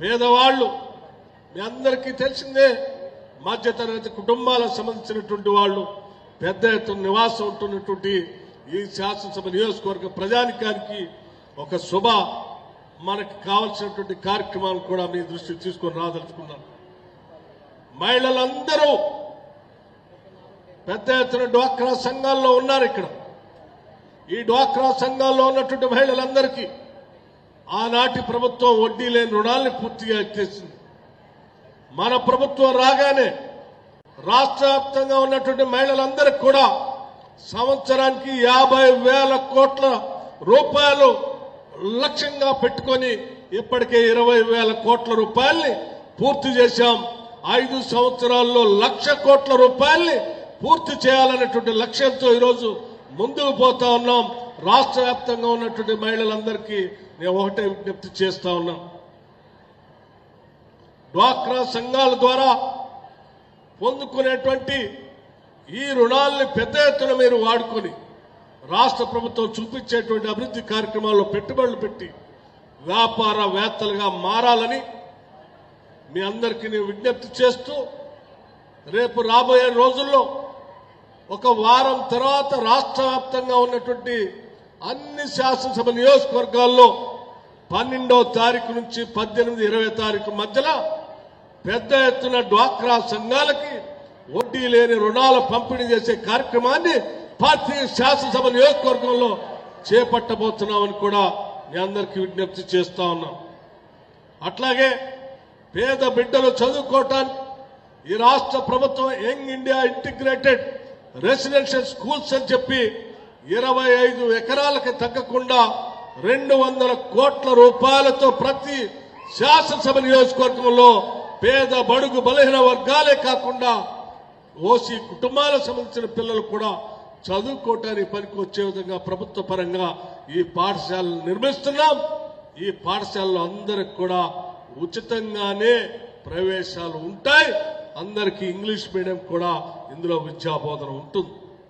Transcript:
పేదవాళ్ళు మీ అందరికీ తెలిసిందే, మధ్యతరగతి కుటుంబాలకు సంబంధించినటువంటి వాళ్ళు పెద్ద ఎత్తున నివాసం ఉంటున్నటువంటి ఈ శాసనసభ నియోజకవర్గ ప్రజానికానికి ఒక శుభ మనకి కావాల్సినటువంటి కార్యక్రమాలు కూడా మీ దృష్టికి తీసుకొని రాదలుచుకున్నాను. మహిళలందరూ పెద్ద ఎత్తున డ్వాక్రా సంఘాల్లో ఉన్నారు. ఇక్కడ ఈ డ్వాక్రా సంఘాల్లో ఉన్నటువంటి మహిళలందరికీ ఆనాటి ప్రభుత్వం వడ్డీ లేని రుణాలను పూర్తిగా ఎత్తేసింది. మన ప్రభుత్వం రాగానే రాష్ట్ర వ్యాప్తంగా ఉన్నటువంటి మహిళలందరికీ కూడా సంవత్సరానికి 50,000 కోట్ల రూపాయలు లక్ష్యంగా పెట్టుకొని ఇప్పటికే 20,000 కోట్ల రూపాయల్ని పూర్తి చేశాం. 5 సంవత్సరాల్లో 1,00,000 కోట్ల రూపాయల్ని పూర్తి చేయాలనేటువంటి లక్ష్యంతో ఈరోజు ముందుకు పోతా ఉన్నాం. రాష్ట్ర వ్యాప్తంగా ఉన్నటువంటి మహిళలందరికీ నేను ఒకటే విజ్ఞప్తి చేస్తా ఉన్నాం. డ్వాక్రా సంఘాల ద్వారా పొందుకునేటువంటి ఈ రుణాలని పెద్ద ఎత్తున మీరు వాడుకొని రాష్ట్ర ప్రభుత్వం చూపించేటువంటి అభివృద్ధి కార్యక్రమాల్లో పెట్టుబడులు పెట్టి వ్యాపారవేత్తలుగా మారాలని మీ అందరికీ నేను విజ్ఞప్తి చేస్తూ, రేపు రాబోయే రోజుల్లో ఒక వారం తర్వాత రాష్ట్ర వ్యాప్తంగా ఉన్నటువంటి అన్ని శాసనసభ నియోజకవర్గాల్లో 12వ తారీఖు నుంచి 18, 20 తారీఖు మధ్యలో పెద్ద ఎత్తున డ్వాక్రా సంఘాలకి వడ్డీ లేని రుణాల పంపిణీ చేసే కార్యక్రమాన్ని పార్టీ శాసనసభ నియోజకవర్గంలో చేపట్టబోతున్నామని కూడా మీ అందరికీ విజ్ఞప్తి చేస్తా ఉన్నాం. అట్లాగే పేద బిడ్డలు చదువుకోవటానికి ఈ రాష్ట్ర ప్రభుత్వం young India integrated residential schools అని చెప్పి 25 ఎకరాలకి తగ్గకుండా 200 కోట్ల రూపాయలతో ప్రతి శాసనసభ నియోజకవర్గంలో పేద బడుగు బలహీన వర్గాలే కాకుండా ఓసీ కుటుంబాలకు సంబంధించిన పిల్లలు కూడా చదువుకోవటానికి పనికి వచ్చే విధంగా ప్రభుత్వ పరంగా ఈ పాఠశాలలు నిర్మిస్తున్నాం. ఈ పాఠశాలలో అందరికి కూడా ఉచితంగానే ప్రవేశాలు ఉంటాయి. అందరికీ ఇంగ్లీష్ మీడియం కూడా ఇందులో విద్యాబోధన ఉంటుంది.